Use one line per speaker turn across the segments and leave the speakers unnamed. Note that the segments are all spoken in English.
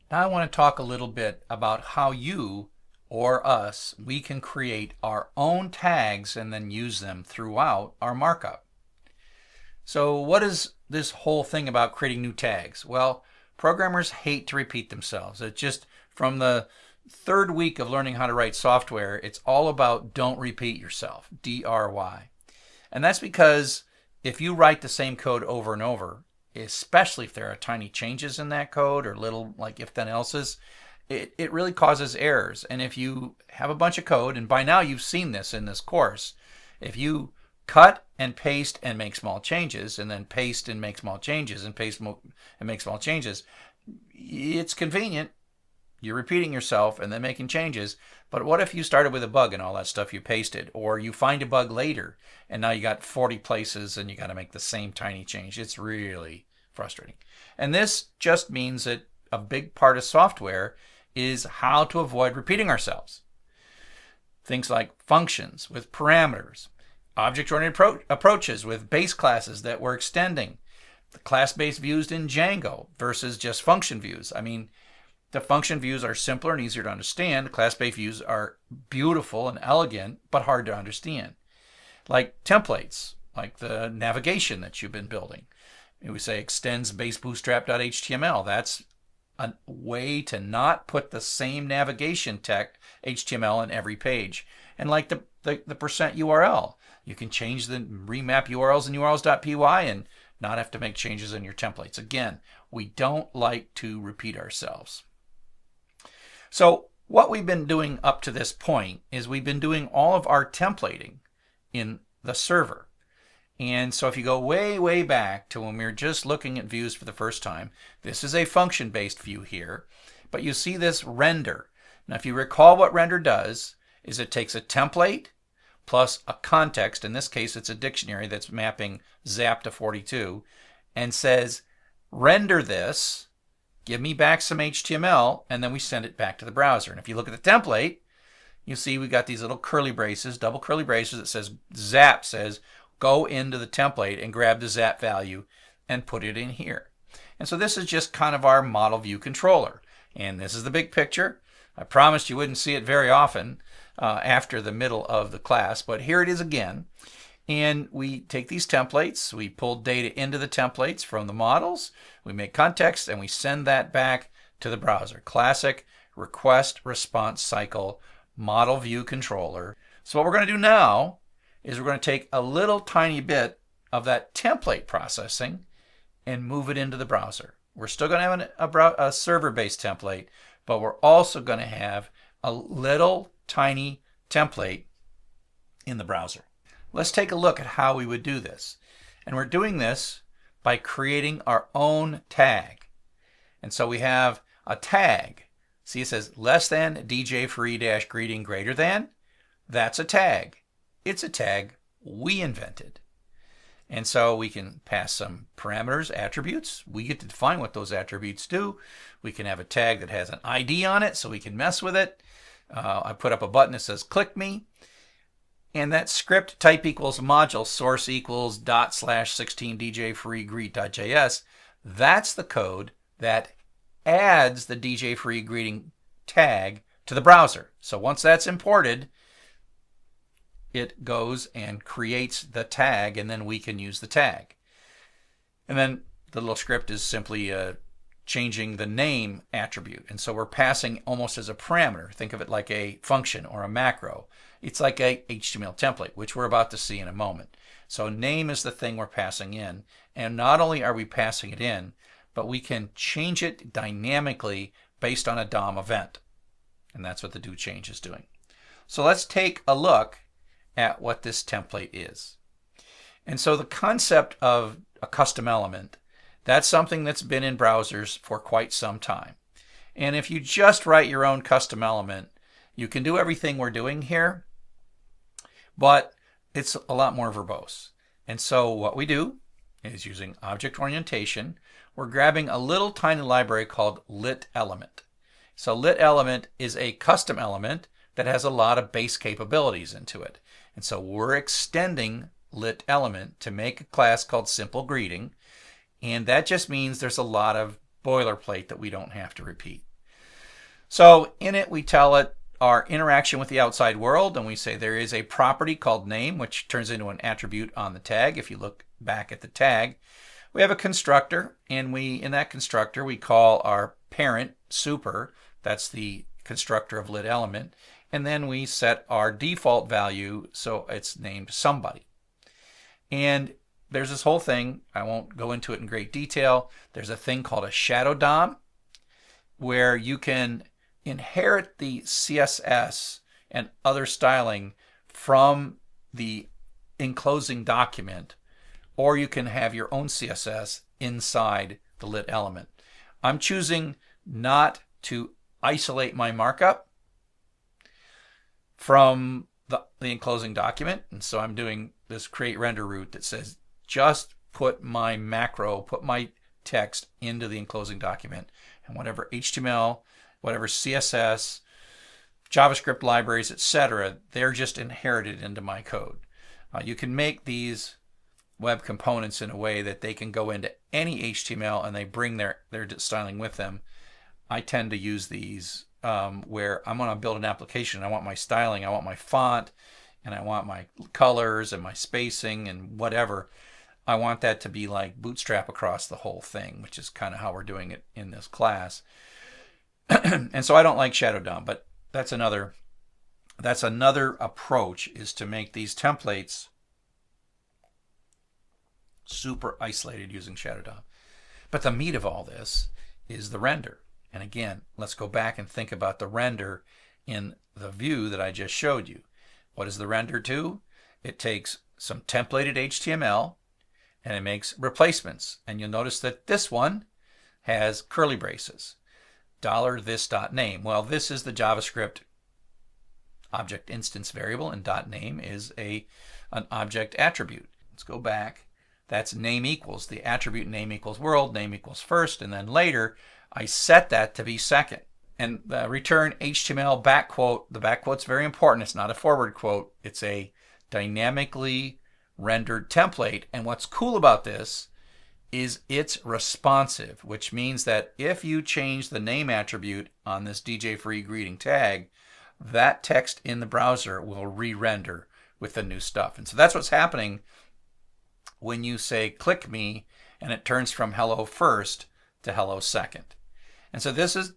Now I want to talk a little bit about how you or us, we can create our own tags and then use them throughout our markup. So what is this whole thing about creating new tags? Well, programmers hate to repeat themselves. It just, from the third week of learning how to write software, it's all about don't repeat yourself, DRY. And that's because if you write the same code over and over, especially if there are tiny changes in that code or little like if then else's, it really causes errors. And if you have a bunch of code, and by now you've seen this in this course, if you cut and paste and make small changes, and then paste and make small changes, and paste and make small changes, it's convenient. You're repeating yourself and then making changes. But what if you started with a bug and all that stuff you pasted, or you find a bug later and now you got 40 places and you got to make the same tiny change? It's really frustrating. And this just means that a big part of software is how to avoid repeating ourselves. Things like functions with parameters, object-oriented approaches with base classes that we're extending, the class-based views in Django versus just function views. I mean, the function views are simpler and easier to understand. Class-based views are beautiful and elegant, but hard to understand. Like templates, like the navigation that you've been building. We say extends base bootstrap.html. That's a way to not put the same navigation tech HTML in every page. And like the percent URL, you can change the remap URLs in urls.py and not have to make changes in your templates. Again, we don't like to repeat ourselves. So what we've been doing up to this point is we've been doing all of our templating in the server. And so if you go way, way back to when we were just looking at views for the first time, this is a function-based view here, but you see this render. Now if you recall what render does, is it takes a template plus a context, in this case it's a dictionary that's mapping Zap to 42, and says render this, give me back some HTML, and then we send it back to the browser. And if you look at the template, you see we got these little curly braces, double curly braces that says Zap says go into the template and grab the Zap value and put it in here. And so this is just kind of our model view controller. And this is the big picture. I promised you wouldn't see it very often after the middle of the class, but here it is again. And we take these templates, we pull data into the templates from the models, we make context, and we send that back to the browser. Classic request response cycle model view controller. So what we're going to do now is we're going to take a little tiny bit of that template processing and move it into the browser. We're still going to have a server-based template, but we're also going to have a little tiny template in the browser. Let's take a look at how we would do this. And we're doing this by creating our own tag. And so we have a tag. See, it says less than DJ free dash greeting greater than. That's a tag. It's a tag we invented. And so we can pass some parameters, attributes. We get to define what those attributes do. We can have a tag that has an ID on it so we can mess with it. I put up a button that says click me. And that script type equals module source equals ./16 DJ free greet.js. That's the code that adds the DJ free greeting tag to the browser. So once that's imported, it goes and creates the tag, and then we can use the tag. And then the little script is simply changing the name attribute. And so we're passing almost as a parameter. Think of it like a function or a macro. It's like a HTML template, which we're about to see in a moment. So name is the thing we're passing in. And not only are we passing it in, but we can change it dynamically based on a DOM event. And that's what the doChange is doing. So let's take a look at what this template is. And so the concept of a custom element, that's something that's been in browsers for quite some time. And if you just write your own custom element, you can do everything we're doing here, but it's a lot more verbose. And so what we do is using object orientation, we're grabbing a little tiny library called lit element. So lit element is a custom element that has a lot of base capabilities into it. And so we're extending lit element to make a class called simple greeting. And that just means there's a lot of boilerplate that we don't have to repeat. So in it, we tell it our interaction with the outside world, and we say there is a property called name, which turns into an attribute on the tag. If you look back at the tag, we have a constructor, and in that constructor we call our parent super. That's the constructor of lit element, and then we set our default value so it's named somebody. And there's this whole thing, I won't go into it in great detail. There's a thing called a shadow DOM where you can inherit the CSS and other styling from the enclosing document, or you can have your own CSS inside the lit element. I'm choosing not to isolate my markup from the enclosing document, and so I'm doing this create render route that says just put my macro, put my text into the enclosing document, and whatever HTML, whatever CSS, JavaScript libraries, etc., they're just inherited into my code. You can make these web components in a way that they can go into any HTML and they bring their styling with them. I tend to use these where I'm going to build an application. I want my styling, I want my font, and I want my colors and my spacing and whatever. I want that to be like Bootstrap across the whole thing, which is kind of how we're doing it in this class. And so I don't like Shadow DOM, but that's another approach, is to make these templates super isolated using Shadow DOM. But the meat of all this is the render. And again, let's go back and think about the render in the view that I just showed you. What does the render do? It takes some templated HTML and it makes replacements. And you'll notice that this one has curly braces. $this.name. Well, this is the JavaScript object instance variable, and .name is an object attribute. Let's go back. That's name equals, the attribute name equals world, name equals first, and then later I set that to be second. And the return HTML back quote, the back quote's very important. It's not a forward quote. It's a dynamically rendered template. And what's cool about this is it's responsive, which means that if you change the name attribute on this DJ free greeting tag, that text in the browser will re-render with the new stuff. And so that's what's happening when you say click me and it turns from hello first to hello second. And so this is,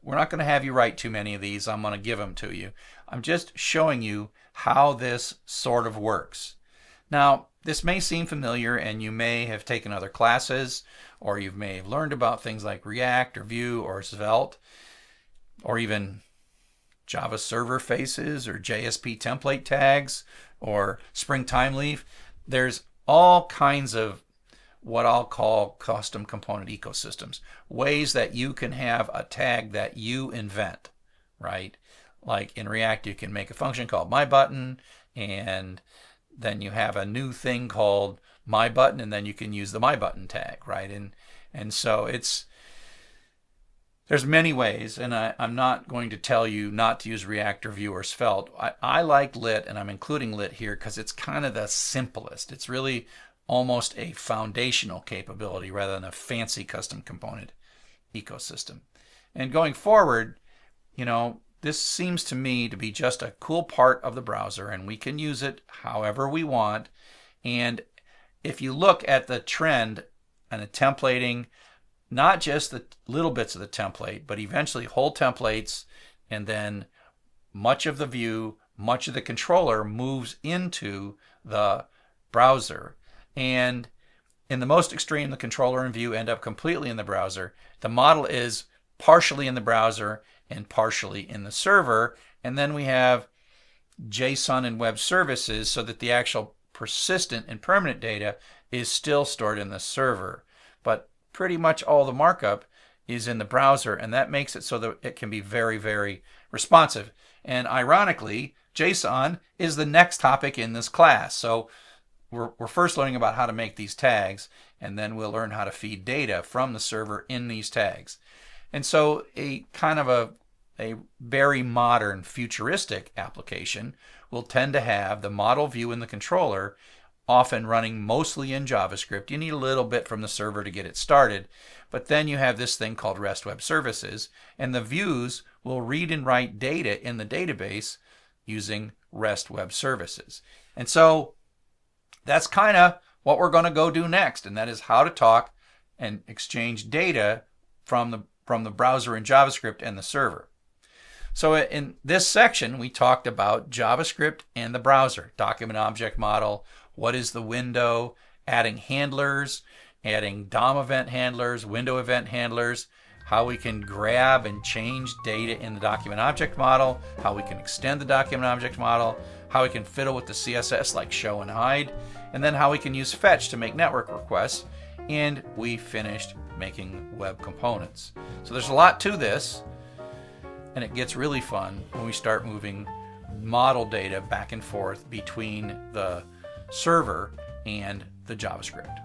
we're not going to have you write too many of these. I'm going to give them to you. I'm just showing you how this sort of works. Now, this may seem familiar, and you may have taken other classes, or you may have learned about things like React or Vue or Svelte, or even Java server faces or JSP template tags or Spring Time Leaf. There's all kinds of what I'll call custom component ecosystems, ways that you can have a tag that you invent, right? Like in React, you can make a function called myButton, and then you have a new thing called myButton, and then you can use the myButton tag, right? And so there's many ways, and I'm not going to tell you not to use React or Vue or Svelte. I like Lit, and I'm including Lit here because it's kind of the simplest. It's really almost a foundational capability rather than a fancy custom component ecosystem. And going forward, you know, this seems to me to be just a cool part of the browser, and we can use it however we want. And if you look at the trend and the templating, not just the little bits of the template, but eventually whole templates, and then much of the view, much of the controller moves into the browser. And in the most extreme, the controller and view end up completely in the browser. The model is partially in the browser and partially in the server. And then we have JSON and web services so that the actual persistent and permanent data is still stored in the server. But pretty much all the markup is in the browser, and that makes it so that it can be very, very responsive. And ironically, JSON is the next topic in this class. So we're first learning about how to make these tags, and then we'll learn how to feed data from the server in these tags. And so a kind of a very modern futuristic application will tend to have the model view in the controller often running mostly in JavaScript. You need a little bit from the server to get it started, but then you have this thing called REST Web Services, and the views will read and write data in the database using REST Web Services. And so that's kind of what we're going to go do next, and that is how to talk and exchange data from the browser in JavaScript and the server. So in this section, we talked about JavaScript and the browser, document object model, what is the window, adding handlers, adding DOM event handlers, window event handlers, how we can grab and change data in the document object model, how we can extend the document object model, how we can fiddle with the CSS like show and hide, and then how we can use fetch to make network requests. And we finished making web components. So there's a lot to this, and it gets really fun when we start moving model data back and forth between the server and the JavaScript.